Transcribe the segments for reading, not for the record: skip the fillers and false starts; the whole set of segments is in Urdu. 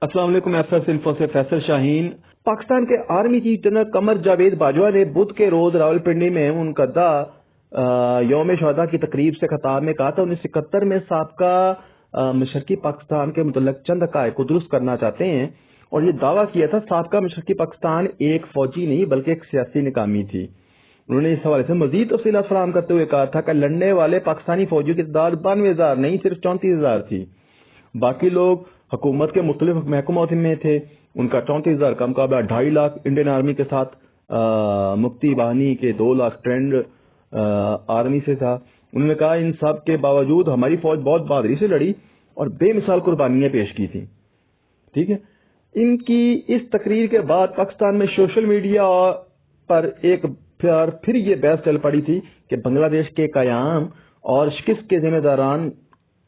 السلام علیکم، FS انفو سے فیصل شاہین۔ پاکستان کے army chief general Qamar Javed Bajwa نے بدھ کے روز راولپنڈی میں منعقدہ یوم شہداء کی تقریب سے خطاب میں کہا تھا 1971 میں سابقہ مشرقی پاکستان کے متعلق چند حقائق کو درست کرنا چاہتے ہیں، اور یہ دعویٰ کیا تھا سابقہ مشرقی پاکستان ایک فوجی نہیں بلکہ ایک سیاسی ناکامی تھی۔ انہوں نے اس حوالے سے مزید تفصیلات فراہم کرتے ہوئے کہا تھا کہ لڑنے والے پاکستانی فوجیوں کی تعداد 92,000 نہیں صرف 34,000 تھی۔ باقی لوگ حکومت کے مختلف محکموں میں تھے۔ ان کا 34,000 کا مقابلہ 2.5 لاکھ انڈین آرمی کے ساتھ مفتی بانی کے 2 لاکھ ٹرینڈ آرمی سے تھا۔ انہوں نے کہا ان سب کے باوجود ہماری فوج بہت بہادری سے لڑی اور بے مثال قربانیاں پیش کی تھیں۔ ٹھیک ہے، ان کی اس تقریر کے بعد پاکستان میں سوشل میڈیا پر ایک پھر یہ بحث چل پڑی تھی کہ بنگلہ دیش کے قیام اور شکست کے ذمہ داران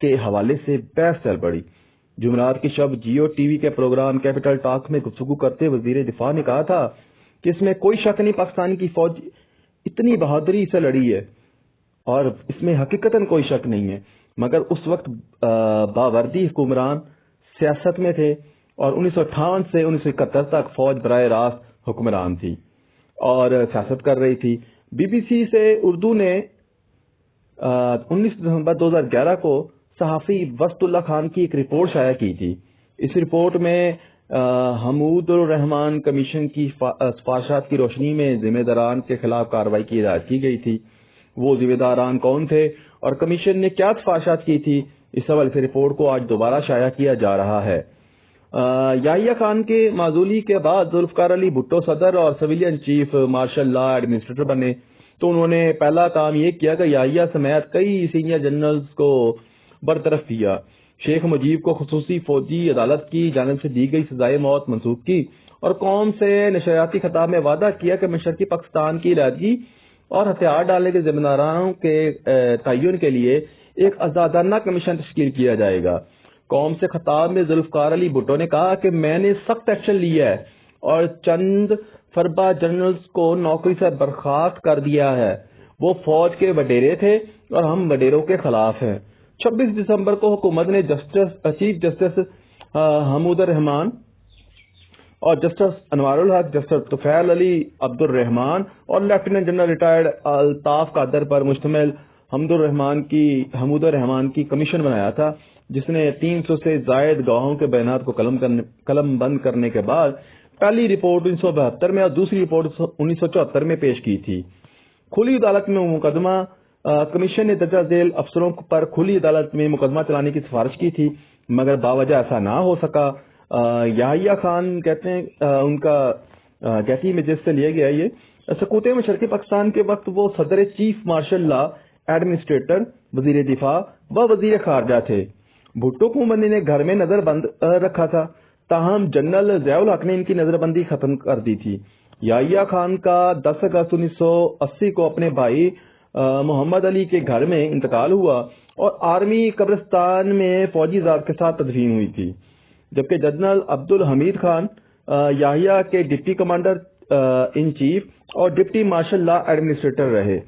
کے حوالے سے بحث چل پڑی۔ جمعرات کی شب جیو ٹی وی کے پروگرام کیپٹل ٹاک میں گفتگو کرتے وزیر دفاع نے کہا تھا کہ اس میں کوئی شک نہیں پاکستان کی فوج اتنی بہادری سے لڑی ہے، اور اس میں حقیقتاً کوئی شک نہیں ہے، مگر اس وقت باوردی حکمران سیاست میں تھے اور 1958 سے 1971 تک فوج براہ راست حکمران تھی اور سیاست کر رہی تھی۔ BBC سے اردو نے 19 دسمبر 2011 کو صحافی وسط اللہ خان کی ایک رپورٹ شائع کی تھی۔ اس رپورٹ میں حمود الرحمان کمیشن کی سفارشات کی روشنی میں ذمہ داران کے خلاف کارروائی کی ہدایت کی گئی تھی۔ وہ ذمہ داران کون تھے اور کمیشن نے کیا سفارشات کی تھی، اس حوالے سے رپورٹ کو آج دوبارہ شائع کیا جا رہا ہے۔ یحییٰ خان کے معزولی کے بعد ذوالفقار علی بھٹو صدر اور civilian chief martial law administrator بنے، تو انہوں نے پہلا کام یہ کیا کہ یحییٰ سمیت کئی سینئر جنرلز کو برطرف کیا۔ شیخ مجیب کو خصوصی فوجی عدالت کی جانب سے دی گئی سزائے موت منسوخ کی اور قوم سے نشریاتی خطاب میں وعدہ کیا کہ مشرقی پاکستان کی علیحدگی اور ہتھیار ڈالنے کے ذمہ داروں کے تعین کے لیے ایک آزادانہ کمیشن تشکیل کیا جائے گا۔ قوم سے خطاب میں ذوالفقار علی بھٹو نے کہا کہ میں نے سخت ایکشن لیا ہے اور چند فربا جنرلز کو نوکری سے برخاست کر دیا ہے۔ وہ فوج کے وڈیرے تھے اور ہم وڈیروں کے خلاف ہیں۔ 26 دسمبر کو حکومت نے چیف جسٹس حمود الرحمان اور جسٹس انوار الحق، جسٹس طفیل علی عبد الرحمان اور لیفٹیننٹ جنرل ریٹائرڈ الطاف قادر پر مشتمل حمود الرحمان کی کمیشن بنایا تھا، جس نے 300 سے زائد گواہوں کے بیانات کو قلم بند کرنے کے بعد پہلی رپورٹ 1972 میں اور دوسری رپورٹ 1974 میں پیش کی تھی۔ کھلی عدالت میں مقدمہ کمیشن نے درجہ ذیل افسروں پر کھلی عدالت میں مقدمہ چلانے کی سفارش کی تھی، مگر باوجہ ایسا نہ ہو سکا۔ یحییٰ خان کہتے ہیں ان کا گیٹی میں جس سے لیا گیا یہ سقوط مشرقی پاکستان کے وقت وہ صدر چیف مارشل لا ایڈمنسٹریٹر، وزیر دفاع و وزیر خارجہ تھے۔ بھٹو حکومت نے گھر میں نظر بند رکھا تھا، تاہم جنرل ضیاء الحق نے ان کی نظر بندی ختم کر دی تھی۔ یحییٰ خان کا 10 اگست 1980 کو اپنے بھائی محمد علی کے گھر میں انتقال ہوا اور آرمی قبرستان میں فوجی ذات کے ساتھ تدفین ہوئی تھی، جبکہ جنرل عبد الحمید خان یحییٰ کے ڈپٹی کمانڈر ان چیف اور ڈپٹی مارشل لا ایڈمنسٹریٹر رہے۔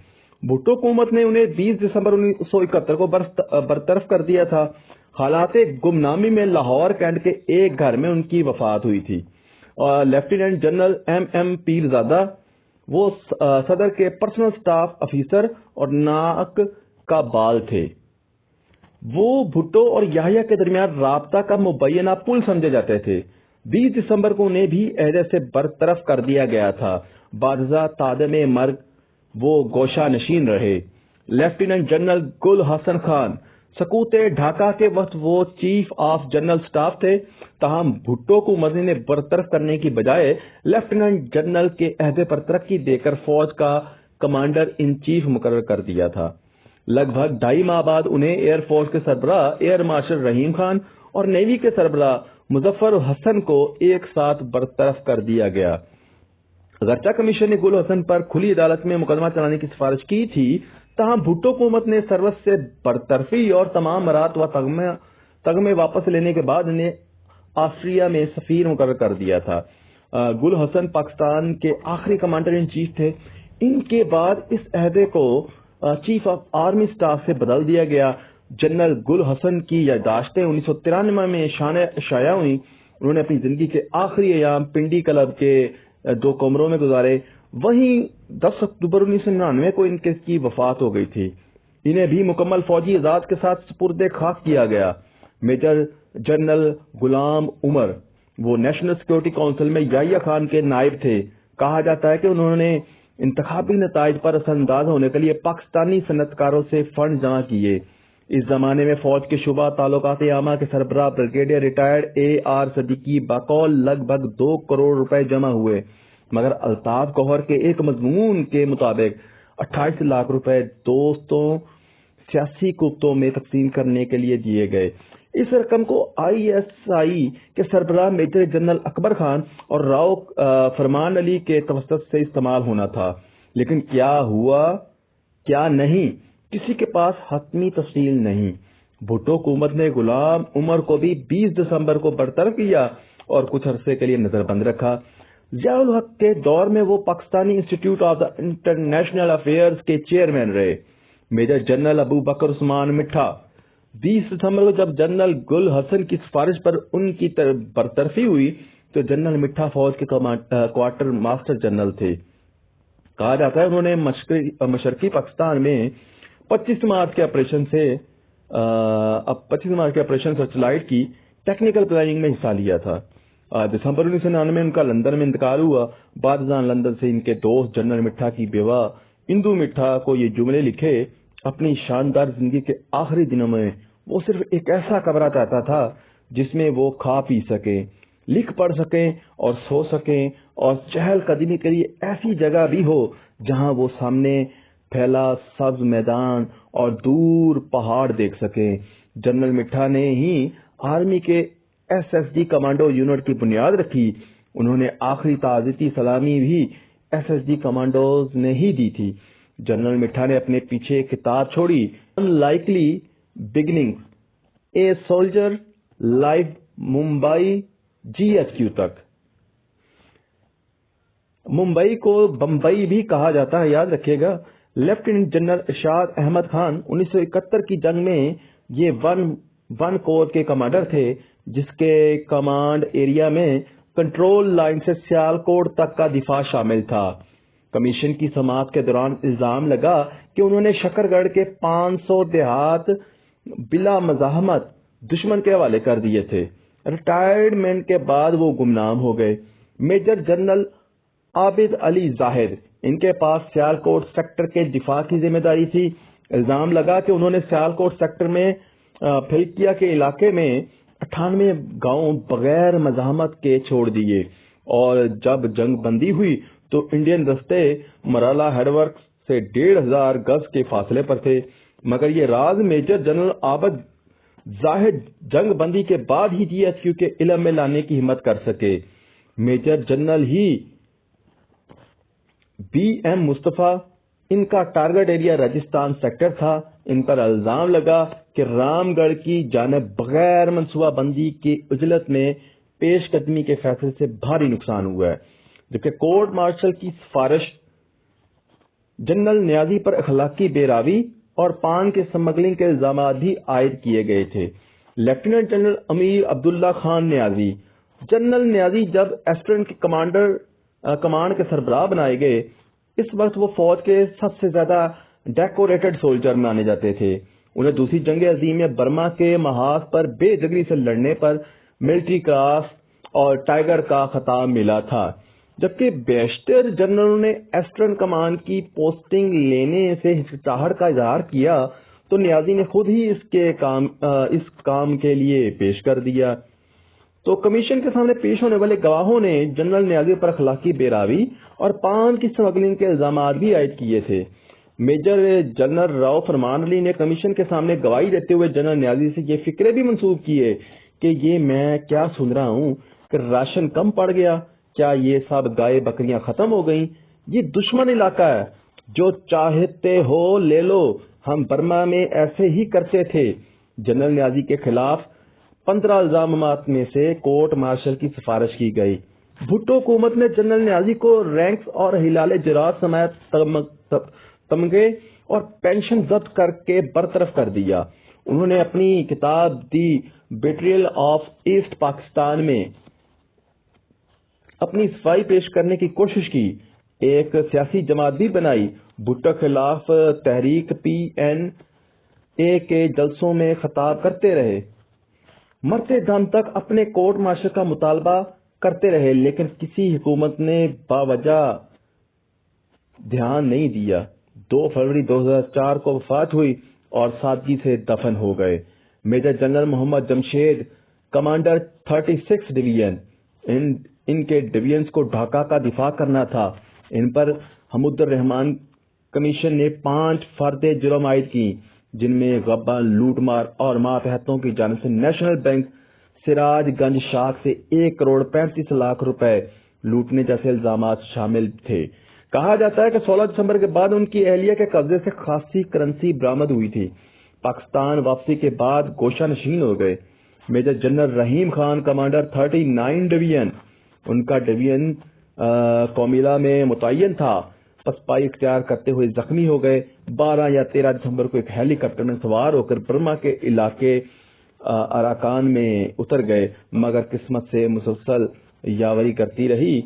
بھٹو حکومت نے انہیں 20 دسمبر 1971 کو برطرف کر دیا تھا۔ حالات گمنامی میں لاہور کینٹ کے ایک گھر میں ان کی وفات ہوئی تھی۔ اور لیفٹیننٹ جنرل M پیر زادہ وہ صدر کے پرسنل سٹاف افیسر اور ناک کا بال تھے۔ وہ بھٹو اور یحییٰ کے درمیان رابطہ کا مبینہ پل سمجھے جاتے تھے۔ 20 دسمبر کو انہیں بھی عہدے سے برطرف کر دیا گیا تھا۔ بعد تادم مرگ وہ گوشہ نشین رہے۔ لیفٹیننٹ جنرل گل حسن خان سقوط ڈھاکہ کے وقت وہ چیف آف جنرل سٹاف تھے، تاہم بھٹو کو مزید نے برطرف کرنے کی بجائے لیفٹیننٹ جنرل کے عہدے پر ترقی دے کر فوج کا کمانڈر ان چیف مقرر کر دیا تھا۔ لگ بھگ 2.5 ماہ بعد انہیں ایئر فورس کے سربراہ ایئر مارشل رحیم خان اور نیوی کے سربراہ مظفر حسن کو ایک ساتھ برطرف کر دیا گیا۔ اگرچہ کمیشن نے گل حسن پر کھلی عدالت میں مقدمہ چلانے کی سفارش کی تھی، تاہم بھٹو حکومت نے سروس سے برطرفی اور تمام مرات و تگمے واپس لینے کے بعد انہیں آسٹریا میں سفیر مقرر کر دیا تھا۔ گل حسن پاکستان کے آخری کمانڈر ان چیف تھے۔ ان کے بعد اس عہدے کو چیف آف آرمی سٹاف سے بدل دیا گیا۔ جنرل گل حسن کی یادداشتیں 1993 میں شائع ہوئی انہوں نے اپنی زندگی کے آخری ایام پنڈی کلب کے 2 کمروں میں گزارے. وہیں 10 اکتوبر 1999 کو ان کی وفات ہو گئی تھی. انہیں بھی مکمل فوجی اعزاز کے ساتھ سپرد خاک کیا گیا. میجر جنرل غلام عمر وہ نیشنل سیکورٹی کونسل میں یحییٰ خان کے نائب تھے. کہا جاتا ہے کہ انہوں نے انتخابی نتائج پر اثر انداز ہونے کے لیے پاکستانی صنعت کاروں سے فنڈ جمع کیے. اس زمانے میں فوج کے شعبہ تعلقات عامہ کے سربراہ بریگیڈیئر ریٹائرڈ A.R. صدیقی بقول لگ بھگ 2 کروڑ روپے جمع ہوئے، مگر الطاف گوہر کے ایک مضمون کے مطابق 28 لاکھ روپے دوستوں سیاسی قوتوں میں تقسیم کرنے کے لیے دیے گئے. اس رقم کو ISI کے سربراہ میجر جنرل اکبر خان اور راؤ فرمان علی کے توسط سے استعمال ہونا تھا، لیکن کیا ہوا کیا نہیں کسی کے پاس حتمی تفصیل نہیں. بھٹو حکومت نے غلام عمر کو بھی 20 دسمبر کو برطرف کیا اور کچھ عرصے کے لیے نظر بند رکھا. ضیاء الحق کے دور میں وہ Pakistani institute of the international affairs کے چیئرمین رہے. میجر جنرل ابو بکر عثمان مٹھا 20 دسمبر کو جب جنرل گل حسن کی سفارش پر ان کی برطرفی ہوئی تو جنرل مٹھا فوج کے کوارٹر ماسٹر جنرل تھے. کہا جاتا ہے انہوں نے مشرقی پاکستان میں 25 مارچ کے آپریشن سرچ لائٹ کی ٹیکنیکل پلاننگ میں حصہ لیا تھا. دسمبر 1999 میں ان کا لندن میں انتقال ہوا. بعد ازاں لندن سے ان کے دوست جنرل مٹھا کی بیوہ اندو مٹھا کو یہ جملے لکھے. اپنی شاندار زندگی کے آخری دنوں میں وہ صرف ایک ایسا کمرہ چاہتا تھا جس میں وہ کھا پی سکیں، لکھ پڑھ سکیں اور سو سکیں، اور چہل قدمی کے لیے ایسی جگہ بھی ہو جہاں وہ سامنے پھیلا سبز میدان اور دور پہاڑ دیکھ سکیں. جنرل مٹھا نے ہی آرمی کے SSG کمانڈو یونٹ کی بنیاد رکھی. انہوں نے آخری تعزیتی سلامی بھی SSG کمانڈوز نے ہی دی تھی. جنرل مٹھا نے اپنے پیچھے کتاب چھوڑی Unlikely Beginnings A Soldier Life Mumbai GHQ تک. ممبئی کو بمبئی بھی کہا جاتا ہے، یاد رکھیے گا. لیفٹیننٹ جنرل ارشاد احمد خان 1971 کی جنگ میں یہ ون کور کے کمانڈر تھے، جس کے کمانڈ ایریا میں کنٹرول لائن سے سیالکوٹ تک کا دفاع شامل تھا. کمیشن کی سماعت کے دوران الزام لگا کہ انہوں نے شکر گڑھ کے 500 دیہات بلا مزاحمت دشمن کے حوالے کر دیے تھے. ریٹائرمنٹ کے بعد وہ گمنام ہو گئے. میجر جنرل عابد علی زاہد ان کے پاس سیالکوٹ سیکٹر کے دفاع کی ذمہ داری تھی. الزام لگا کہ انہوں نے سیالکوٹ سیکٹر میں پھلکیا کے علاقے میں 98 گاؤں بغیر مزاحمت کے چھوڑ دیے، اور جب جنگ بندی ہوئی تو انڈین دستے مرالہ ہیڈ ورک سے 1500 گز کے فاصلے پر تھے. مگر یہ راز میجر جنرل عابد زاہد جنگ بندی کے بعد ہی GHQ کے علم میں لانے کی ہمت کر سکے. میجر جنرل ہی BM مصطفیٰ ان کا ٹارگٹ ایریا راجستھان سیکٹر تھا. ان پر الزام لگا کہ رام گڑھ کی جانب بغیر منصوبہ بندی کی عجلت میں پیش قدمی کے فیصلے سے بھاری نقصان ہوا ہے، جبکہ کورٹ مارشل کی سفارش جنرل نیازی پر اخلاقی بے راوی اور پان کے سمگلنگ کے الزامات بھی عائد کیے گئے تھے. لیفٹیننٹ جنرل امیر عبداللہ خان نیازی جنرل نیازی جب ایسٹرن کے کمانڈ کے سربراہ بنائے گئے، اس وقت وہ فوج کے سب سے زیادہ ڈیکوریٹڈ سولجر مانے جاتے تھے. انہیں دوسری جنگ عظیم میں برما کے محاذ پر بے جگری سے لڑنے پر ملٹری کراس اور ٹائیگر کا خطاب ملا تھا، جبکہ بیشتر جنرلوں نے ایسٹرن کمانڈ کی پوسٹنگ لینے سے ہچکچاہٹ کا اظہار کیا تو نیازی نے خود ہی اس کام کے لیے پیش کر دیا. تو کمیشن کے سامنے پیش ہونے والے گواہوں نے جنرل نیازی پر اخلاقی بے راوی اور پان کی سمگلنگ کے الزامات بھی عائد کیے تھے. میجر جنرل راؤ فرمان علی نے کمیشن کے سامنے گواہی دیتے ہوئے جنرل نیازی سے یہ فکرے بھی منسوب کیے کہ یہ میں کیا سن رہا ہوں کہ راشن کم پڑ گیا، کیا یہ سب گائے بکریاں ختم ہو گئیں، یہ دشمن علاقہ ہے، جو چاہتے ہو لے لو، ہم برما میں ایسے ہی کرتے تھے. جنرل نیازی کے خلاف 15 الزامات میں سے کورٹ مارشل کی سفارش کی گئی. بھٹو حکومت نے جنرل نیازی کو رینکس اور ہلال جرات سمیت تمغے اور پینشن ضبط کر کے برطرف کر دیا. انہوں نے اپنی کتاب دی بیٹریل آف ایسٹ پاکستان میں اپنی صفائی پیش کرنے کی کوشش کی، ایک سیاسی جماعت بھی بنائی، بھٹو کے خلاف تحریک PNA کے جلسوں میں خطاب کرتے رہے، مرتے دم تک اپنے کورٹ مارشل کا مطالبہ کرتے رہے، لیکن کسی حکومت نے باوجہ دھیان نہیں دیا۔ 2 فروری 2004 کو وفات ہوئی اور سادگی سے دفن ہو گئے۔ میجر جنرل محمد جمشید، کمانڈر 36 ڈویژن، ان کے ڈویژنز کو ڈھاکہ کا دفاع کرنا تھا۔ ان پر حمود الرحمان کمیشن نے 5 فرد جرم عائد کی، جن میں غبن، لوٹ مار اور ماتحتوں کی جانب سے نیشنل بینک سراج گنج شاخ سے 1 کروڑ 35 لاکھ روپے لوٹنے جیسے الزامات شامل تھے۔ کہا جاتا ہے کہ 16 دسمبر کے بعد ان کی اہلیہ کے قبضے سے خاصی کرنسی برآمد ہوئی تھی۔ پاکستان واپسی کے بعد گوشہ نشین ہو گئے۔ میجر جنرل رحیم خان، کمانڈر 39 ڈویژن، ان کا ڈویژن کومیلا میں متعین تھا، پسپائی اختیار کرتے ہوئے زخمی ہو گئے۔ 12 یا 13 دسمبر کو ایک ہیلی کاپٹر میں سوار ہو کر برما کے علاقے اراکان میں اتر گئے، مگر قسمت سے مسلسل یاوری کرتی رہی۔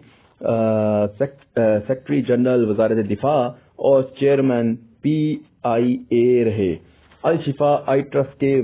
سیکرٹری جنرل وزارت دفاع اور چیئرمین PIA رہے۔ الشفا آئی ٹرسٹ کے